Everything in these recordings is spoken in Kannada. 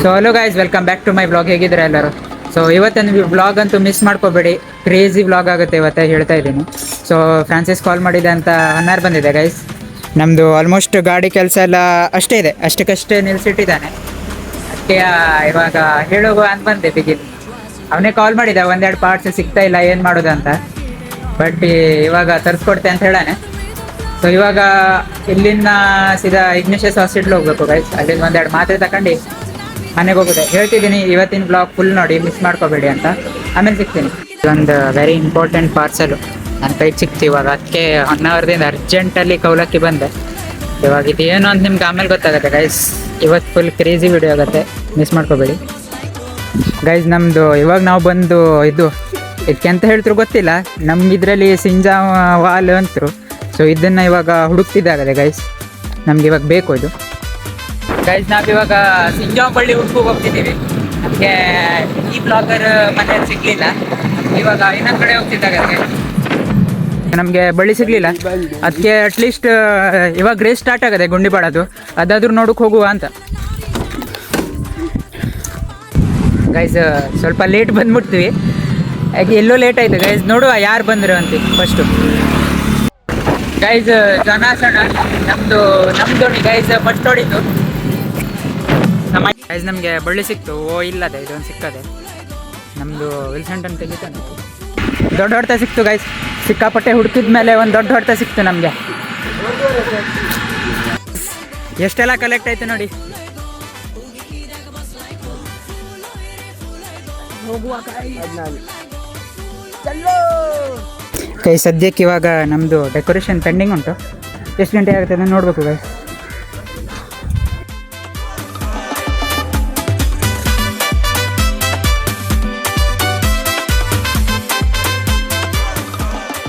So hello guys, welcome back to my blog. ಹೇಗಿದ್ದಾರೆ ಎಲ್ಲರೂ? ಸೊ ಇವತ್ತಿನ ಬ್ಲಾಗ್ ಅಂತೂ ಮಿಸ್ ಮಾಡ್ಕೋಬೇಡಿ, ಕ್ರೇಜಿ ಬ್ಲಾಗ್ ಆಗುತ್ತೆ ಇವತ್ತೇ ಹೇಳ್ತಾ ಇದ್ದೀನಿ. ಸೊ ಫ್ರಾನ್ಸಿಸ್ ಕಾಲ್ ಮಾಡಿದೆ ಅಂತ ಅನ್ನಾರು ಬಂದಿದೆ ಗೈಸ್. ನಮ್ಮದು ಆಲ್ಮೋಸ್ಟ್ ಗಾಡಿ ಕೆಲಸ ಎಲ್ಲ ಅಷ್ಟೇ ಇದೆ, ಅಷ್ಟಕ್ಕಷ್ಟೇ ನಿಲ್ಲಿಸಿಟ್ಟಿದ್ದಾನೆ. ಅದಕ್ಕೆ ಇವಾಗ ಹೇಳೋಗು ಅಂತ ಬಂದೆ ಬಿಗಿನ್. ಅವನೇ ಕಾಲ್ ಮಾಡಿದ, ಒಂದೆರಡು ಪಾರ್ಟ್ಸ್ ಸಿಗ್ತಾ ಇಲ್ಲ, ಏನು ಮಾಡೋದು ಅಂತ. ಬಟ್ ಇವಾಗ ತರಿಸ್ಕೊಡ್ತೆ ಅಂತ ಹೇಳಾನೆ. ಸೊ ಇವಾಗ ಇಲ್ಲಿಂದ ಸೀದಾ ಇಗ್ನಿಷಿಯಸ್ ಹಾಸ್ಪಿಟ್ಲ್ ಹೋಗ್ಬೇಕು ಗೈಸ್. ಅಲ್ಲಿಂದ ಒಂದೆರಡು ಮಾತ್ರೆ ತಗೊಂಡು ಮನೆಗೆ ಹೋಗಿದೆ. ಹೇಳ್ತಿದ್ದೀನಿ ಇವತ್ತಿನ ಬ್ಲಾಗ್ ಫುಲ್ ನೋಡಿ, ಮಿಸ್ ಮಾಡ್ಕೋಬೇಡಿ ಅಂತ. ಆಮೇಲೆ ಸಿಗ್ತೀನಿ. ಇದೊಂದು ವೆರಿ ಇಂಪಾರ್ಟೆಂಟ್ ಪಾರ್ಸಲು ನನ್ನ ಕೈಗೆ ಸಿಕ್ತು ಇವಾಗ. ಅದಕ್ಕೆ 1 ಅವರ್ದಿಂದ ಅರ್ಜೆಂಟಲ್ಲಿ ಕೌಲಕ್ಕಿ ಬಂದೆ. ಇವಾಗ ಇದೇನು ಅಂತ ನಿಮ್ಗೆ ಆಮೇಲೆ ಗೊತ್ತಾಗುತ್ತೆ ಗೈಸ್. ಇವತ್ತು ಫುಲ್ ಕ್ರೇಜಿ ವಿಡಿಯೋ ಆಗುತ್ತೆ, ಮಿಸ್ ಮಾಡ್ಕೋಬೇಡಿ ಗೈಸ್. ನಮ್ಮದು ಇವಾಗ ನಾವು ಬಂದು ಇದಕ್ಕೆ ಅಂತ ಹೇಳ್ತಿರು ಗೊತ್ತಿಲ್ಲ, ನಮ್ಮ ಇದರಲ್ಲಿ ಸಿಂಜಾ ವಾಲ್ ಅಂತರು. ಸೊ ಇದನ್ನು ಇವಾಗ ಹುಡುಕ್ತಿದ್ದಾಗದೆ ಗೈಸ್, ನಮ್ಗೆ ಇವಾಗ ಬೇಕು ಇದು ಗೈಸ್. ನಾವಿವಾಗ ಸಿಂಜಾಂಬಳ್ಳಿ ಹುಡುಕೋಗಿ ಹೋಗ್ತಿದ್ದೀವಿ. ಅದಕ್ಕೆ ಈ ಬ್ಲಾಗರ್ ಮನೆಯಲ್ಲಿ ಸಿಗಲಿಲ್ಲ, ಇವಾಗ ಇನ್ನೊಂದು ಕಡೆ ಹೋಗ್ತಿದ್ದಾಗದೆ. ನಮಗೆ ಬಳ್ಳಿ ಸಿಗಲಿಲ್ಲ, ಅದಕ್ಕೆ ಅಟ್ಲೀಸ್ಟ್ ಇವಾಗ ರೇಸ್ ಸ್ಟಾರ್ಟ್ ಆಗದೆ ಗುಂಡಿಪಾಡೋದು, ಅದಾದ್ರೂ ನೋಡೋಕೆ ಹೋಗುವ ಅಂತ ಗೈಸ್. ಸ್ವಲ್ಪ ಲೇಟ್ ಬಂದ್ಬಿಡ್ತೀವಿ, ಯಾಕೆ ಎಲ್ಲೋ ಲೇಟ್ ಆಯಿತು ಗೈಸ್. ನೋಡುವ ಯಾರು ಬಂದರು ಅಂತ ಫಸ್ಟು ಗೈಸ್. ಜನಾಸಣ ನಮ್ಮದು ಗೈಸ್ ಫಸ್ಟ್ ಹೊಡಿತು ಗೈಸ್. ನಮಗೆ ಬಳ್ಳಿ ಸಿಕ್ತು. ಇಲ್ಲದೆ ಇದೊಂದು ಸಿಕ್ಕದೆ ನಮ್ಮದು ವಿಲ್ಸಂಟ್ ಅಂತ ತೆಗಿತಾನೆ. ದೊಡ್ಡ ಹೊಡೆತ ಸಿಕ್ತು ಗೈಸ್. ಸಿಕ್ಕಾಪಟ್ಟೆ ಹುಡುಕಿದ ಮೇಲೆ ಒಂದು ದೊಡ್ಡ ಹೊಡೆತ ಸಿಕ್ತು ನಮಗೆ. ಎಷ್ಟೆಲ್ಲ ಕಲೆಕ್ಟ್ ಆಯ್ತು ನೋಡಿ. ಕೈ ಸದ್ಯಕ್ಕೆ ಇವಾಗ ನಮ್ಮದು ಡೆಕೋರೇಷನ್ ಪೆಂಡಿಂಗ್ ಉಂಟು. ಎಷ್ಟು ಗಂಟೆ ಆಗುತ್ತೆ ಅದನ್ನು ನೋಡಬೇಕು ಗೈಸ್.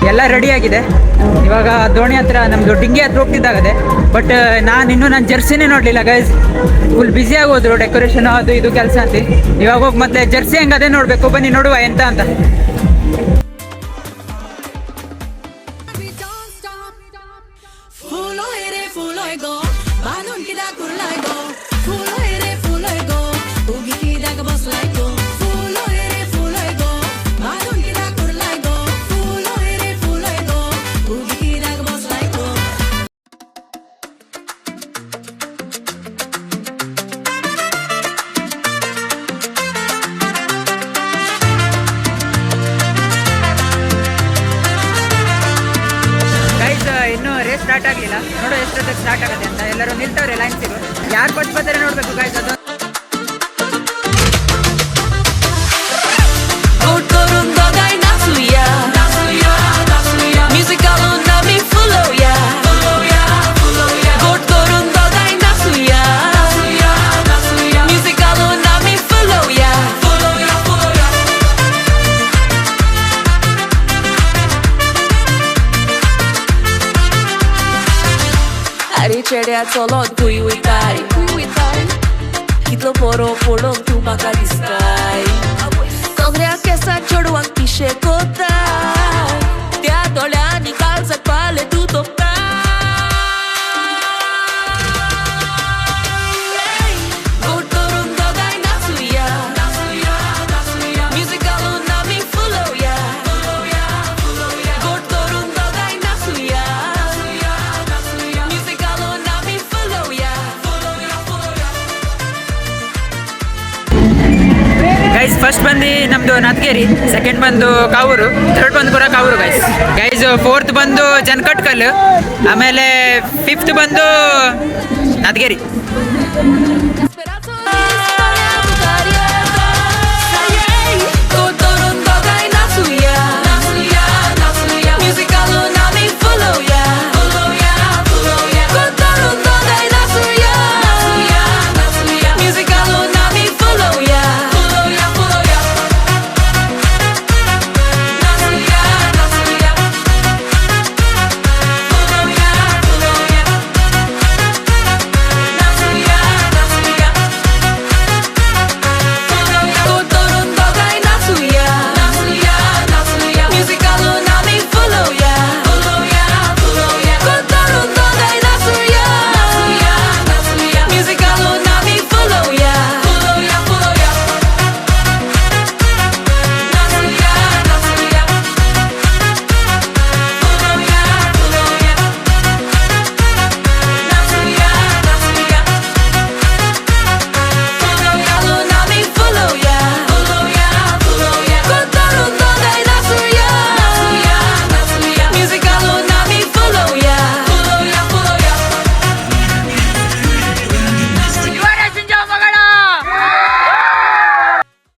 ಎಲ್ಲ ರೆಡಿಯಾಗಿದೆ. ಇವಾಗ ದೋಣಿ ಹತ್ರ ನಮ್ಮದು ಡಿಂಗಿ ಹತ್ರ ಹೋಗ್ತಿದ್ದಾಗದೆ. ಬಟ್ ನಾನು ನನ್ನ ಜರ್ಸಿನೇ ನೋಡಲಿಲ್ಲ ಗೈಸ್. ಫುಲ್ ಬ್ಯುಸಿ ಆಗೋದ್ರು ಡೆಕೋರೇಷನ್ ಅದು ಇದು ಕೆಲಸ ಅಂತ. ಇವಾಗ ಹೋಗಿ ಮತ್ತೆ ಜರ್ಸಿ ಹೆಂಗೆ ಅದೇ ನೋಡಬೇಕು. ಬನ್ನಿ ನೋಡುವ ಎಂತ ಅಂತ. ಇನ್ನೂ ರೇಸ್ ಸ್ಟಾರ್ಟ್ ಆಗಲಿಲ್ಲ, ನೋಡೋ ಎಷ್ಟೊತ್ತಿಗೆ ಸ್ಟಾರ್ಟ್ ಆಗುತ್ತೆ ಅಂತ. ಎಲ್ಲರೂ ನಿಲ್ತವ್ರೆ ಲೈನ್ಸಿಗೂ. ಯಾರು ಫಸ್ಟ್ ಬರ್ತಾರೆ ನೋಡಬೇಕು ಗೈಸ್. ಅದು Cerea solon cui uitai Kitlo poro poro tu bakaristai Songrea che sa choduang pishe kotai Te adolea ni calza pale tu topai Gotorun dogai natsuya Musicalu nami fulo ya Gotorun dogai natsuya guys first ಬಂದು ನಮ್ಮದು ನತ್ಗೇರಿ, ಸೆಕೆಂಡ್ ಬಂದು ಕಾವೂರು, ಥರ್ಡ್ ಬಂದು ಕೂಡ ಕಾವೂರು ಗೈಸ್. ಫೋರ್ತ್ ಬಂದು ಜನಕಟ್ಕಲ್, ಆಮೇಲೆ ಫಿಫ್ತ್ ಬಂದು ನತ್ಗೇರಿ.